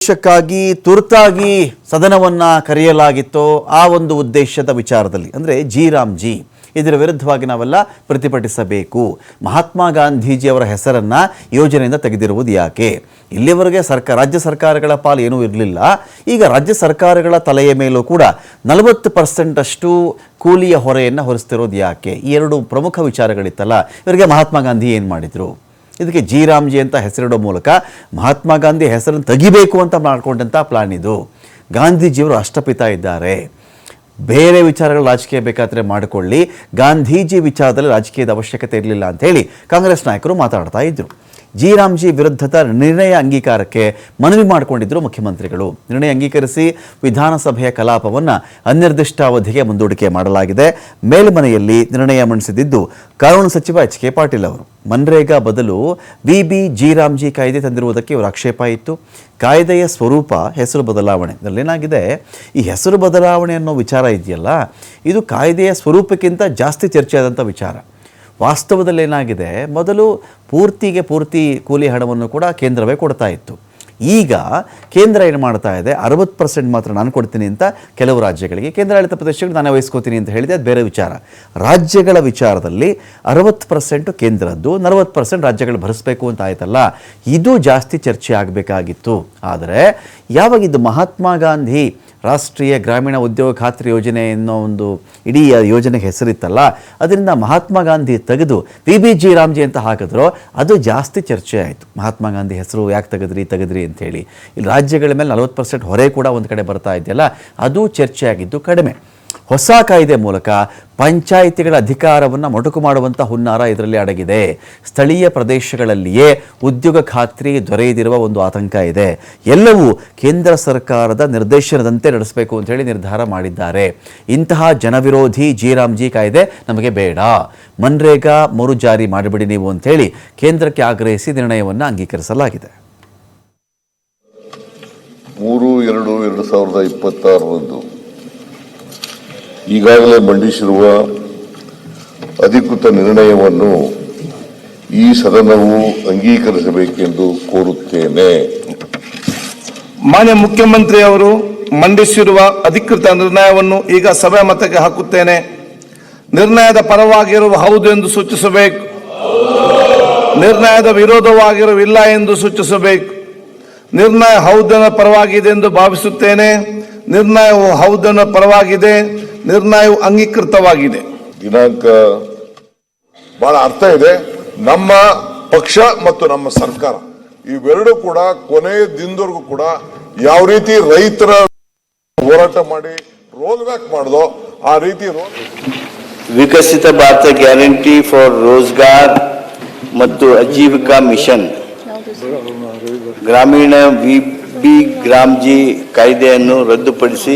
ಉದ್ದೇಶಕ್ಕಾಗಿ ತುರ್ತಾಗಿ ಸದನವನ್ನ ಕರೆಯಲಾಗಿತ್ತು. ಆ ಒಂದು ಉದ್ದೇಶದ ವಿಚಾರದಲ್ಲಿ ಅಂದರೆ ಜಿ ಇದರ ವಿರುದ್ಧವಾಗಿ ನಾವೆಲ್ಲ ಪ್ರತಿಭಟಿಸಬೇಕು. ಮಹಾತ್ಮ ಗಾಂಧೀಜಿಯವರ ಹೆಸರನ್ನ ಯೋಜನೆಯಿಂದ ತೆಗೆದಿರುವುದು ಯಾಕೆ? ಇಲ್ಲಿವರೆಗೆ ರಾಜ್ಯ ಸರ್ಕಾರಗಳ ಪಾಲು ಏನೂ ಇರಲಿಲ್ಲ. ಈಗ ರಾಜ್ಯ ಸರ್ಕಾರಗಳ ತಲೆಯ ಮೇಲೂ ಕೂಡ 40% ಅಷ್ಟು ಕೂಲಿಯ ಹೊರೆಯನ್ನು ಹೊರಿಸ್ತಿರೋದು ಯಾಕೆ? ಈ ಎರಡು ಪ್ರಮುಖ ವಿಚಾರಗಳಿತ್ತಲ್ಲ. ಇವರಿಗೆ ಮಹಾತ್ಮ ಗಾಂಧಿ ಏನು ಮಾಡಿದರು? ಇದಕ್ಕೆ ಜಿ ಅಂತ ಹೆಸರಿಡೋ ಮೂಲಕ ಮಹಾತ್ಮ ಗಾಂಧಿ ಹೆಸರನ್ನು ತೆಗಿಬೇಕು ಅಂತ ಮಾಡಿಕೊಂಡಂಥ ಪ್ಲಾನ್ ಇದು. ಗಾಂಧೀಜಿಯವರು ಅಷ್ಟಪಿತ ಇದ್ದಾರೆ. ಬೇರೆ ವಿಚಾರಗಳು ರಾಜಕೀಯ ಬೇಕಾದರೆ ಮಾಡಿಕೊಳ್ಳಿ, ಗಾಂಧೀಜಿ ವಿಚಾರದಲ್ಲಿ ರಾಜಕೀಯದ ಅವಶ್ಯಕತೆ ಇರಲಿಲ್ಲ ಅಂತ ಹೇಳಿ ಕಾಂಗ್ರೆಸ್ ನಾಯಕರು ಮಾತಾಡ್ತಾ ಇದ್ದರು. ಜಿ ವಿರುದ್ಧದ ನಿರ್ಣಯ ಅಂಗೀಕಾರಕ್ಕೆ ಮನವಿ ಮಾಡಿಕೊಂಡಿದ್ದರು ಮುಖ್ಯಮಂತ್ರಿಗಳು. ನಿರ್ಣಯ ಅಂಗೀಕರಿಸಿ ವಿಧಾನಸಭೆಯ ಕಲಾಪವನ್ನು ಅನಿರ್ದಿಷ್ಟಾವಧಿಗೆ ಮುಂದೂಡಿಕೆ ಮಾಡಲಾಗಿದೆ. ಮೇಲ್ಮನೆಯಲ್ಲಿ ನಿರ್ಣಯ ಮಂಡಿಸಿದ್ದು ಕಾನೂನು ಸಚಿವ ಎಚ್ ಕೆ ಪಾಟೀಲ್ ಅವರು. ಮನ್ರೇಗಾ ಬದಲು ಜಿ ಕಾಯ್ದೆ ತಂದಿರುವುದಕ್ಕೆ ಇವರ ಆಕ್ಷೇಪ ಇತ್ತು. ಕಾಯ್ದೆಯ ಸ್ವರೂಪ ಹೆಸರು ಬದಲಾವಣೆ. ಇದರಲ್ಲೇನಾಗಿದೆ, ಈ ಹೆಸರು ಬದಲಾವಣೆ ಅನ್ನೋ ವಿಚಾರ ಇದೆಯಲ್ಲ, ಇದು ಕಾಯ್ದೆಯ ಸ್ವರೂಪಕ್ಕಿಂತ ಜಾಸ್ತಿ ಚರ್ಚೆಯಾದಂಥ ವಿಚಾರ. ವಾಸ್ತವದಲ್ಲಿ ಏನಾಗಿದೆ, ಮೊದಲು ಪೂರ್ತಿ ಕೂಲಿ ಹಣವನ್ನು ಕೂಡ ಕೇಂದ್ರವೇ ಕೊಡ್ತಾ ಇತ್ತು. ಈಗ ಕೇಂದ್ರ ಏನು ಮಾಡ್ತಾ ಇದೆ, 60% ಮಾತ್ರ ನಾನು ಕೊಡ್ತೀನಿ ಅಂತ ಕೆಲವು ರಾಜ್ಯಗಳಿಗೆ, ಕೇಂದ್ರಾಡಳಿತ ಪ್ರದೇಶಗಳಿಗೆ ನಾನೇ ವಹಿಸ್ಕೋತೀನಿ ಅಂತ ಹೇಳಿದೆ. ಅದು ಬೇರೆ ವಿಚಾರ. ರಾಜ್ಯಗಳ ವಿಚಾರದಲ್ಲಿ 60% ಕೇಂದ್ರದ್ದು, 40% ರಾಜ್ಯಗಳು ಭರಿಸಬೇಕು ಅಂತ ಆಯ್ತಲ್ಲ, ಇದು ಜಾಸ್ತಿ ಚರ್ಚೆ ಆಗಬೇಕಾಗಿತ್ತು. ಆದರೆ ಯಾವಾಗಿದ್ದು ಮಹಾತ್ಮ ಗಾಂಧಿ ರಾಷ್ಟ್ರೀಯ ಗ್ರಾಮೀಣ ಉದ್ಯೋಗ ಖಾತ್ರಿ ಯೋಜನೆ ಅನ್ನೋ ಒಂದು ಇಡೀ ಯೋಜನೆಗೆ ಹೆಸರಿತ್ತಲ್ಲ, ಅದರಿಂದ ಮಹಾತ್ಮ ಗಾಂಧಿ ತೆಗೆದು ಜಿ ಅಂತ ಹಾಕಿದ್ರು, ಅದು ಜಾಸ್ತಿ ಚರ್ಚೆ ಆಯಿತು. ಮಹಾತ್ಮ ಗಾಂಧಿ ಹೆಸರು ಯಾಕೆ ತೆಗೆದ್ರಿ ಅಂಥೇಳಿ. ಇಲ್ಲಿ ರಾಜ್ಯಗಳ ಮೇಲೆ 40% ಹೊರೆ ಕೂಡ ಒಂದು ಕಡೆ ಬರ್ತಾ ಇದೆಯಲ್ಲ, ಅದು ಚರ್ಚೆ ಆಗಿದ್ದು ಕಡಿಮೆ. ಹೊಸ ಕಾಯ್ದೆ ಮೂಲಕ ಪಂಚಾಯಿತಿಗಳ ಅಧಿಕಾರವನ್ನು ಮೊಟಕು ಮಾಡುವಂಥ ಹುನ್ನಾರ ಇದರಲ್ಲಿ ಅಡಗಿದೆ. ಸ್ಥಳೀಯ ಪ್ರದೇಶಗಳಲ್ಲಿಯೇ ಉದ್ಯೋಗ ಖಾತ್ರಿ ದೊರೆಯದಿರುವ ಒಂದು ಆತಂಕ ಇದೆ. ಎಲ್ಲವೂ ಕೇಂದ್ರ ಸರ್ಕಾರದ ನಿರ್ದೇಶನದಂತೆ ನಡೆಸಬೇಕು ಅಂತ ಹೇಳಿ ನಿರ್ಧಾರ ಮಾಡಿದ್ದಾರೆ. ಇಂತಹ ಜನವಿರೋಧಿ ಜಿ ಕಾಯ್ದೆ ನಮಗೆ ಬೇಡ, ಮನ್ರೇಗಾ ಮರು ಜಾರಿ ಮಾಡಿಬಿಡಿ ನೀವು ಅಂತೇಳಿ ಕೇಂದ್ರಕ್ಕೆ ಆಗ್ರಹಿಸಿ ನಿರ್ಣಯವನ್ನು ಅಂಗೀಕರಿಸಲಾಗಿದೆ. 3/2/2026 ಈಗಾಗಲೇ ಮಂಡಿಸಿರುವ ಅಧಿಕೃತ ನಿರ್ಣಯವನ್ನು ಈ ಸದನವು ಅಂಗೀಕರಿಸಬೇಕೆಂದು ಕೋರುತ್ತೇನೆ. ಮಾನ್ಯ ಮುಖ್ಯಮಂತ್ರಿ ಅವರು ಮಂಡಿಸಿರುವ ಅಧಿಕೃತ ನಿರ್ಣಯವನ್ನು ಈಗ ಸಭೆ ಮತಕ್ಕೆ ಹಾಕುತ್ತೇನೆ. ನಿರ್ಣಯದ ಪರವಾಗಿರುವ ಹೌದು ಎಂದು ಸೂಚಿಸಬೇಕು, ನಿರ್ಣಯದ ವಿರೋಧವಾಗಿರುವ ಇಲ್ಲ ಎಂದು ಸೂಚಿಸಬೇಕು. ನಿರ್ಣಯ ಹೌದನ ಪರವಾಗಿದೆ ಎಂದು ಭಾವಿಸುತ್ತೇನೆ. ನಿರ್ಣಯವು ಹೌದನ ಪರವಾಗಿದೆ. ನಿರ್ಣಯವು ಅಂಗೀಕೃತವಾಗಿದೆ. ದಿನಾಂಕ ಬಹಳ ಅರ್ಥ ಇದೆ. ನಮ್ಮ ಪಕ್ಷ ಮತ್ತು ನಮ್ಮ ಸರ್ಕಾರ ಇವೆರಡು ಕೂಡ ಕೊನೆಯ ದಿನದವರೆಗೂ ಕೂಡ ಯಾವ ರೀತಿ ರೈತರ ಹೋರಾಟ ಮಾಡಿ ರೋಲ್ ಬ್ಯಾಕ್ ಮಾಡಿದೋ ಆ ರೀತಿ ವಿಕಸಿತ ಭಾರತ ಗ್ಯಾರಂಟಿ ಫಾರ್ ರೋಜ್ಗಾರ್ ಮತ್ತು ಆಜೀವಿಕಾ ಮಿಷನ್ ಗ್ರಾಮೀಣ ಗ್ರಾಮ್ಜಿ ಕಾಯ್ದೆಯನ್ನು ರದ್ದುಪಡಿಸಿ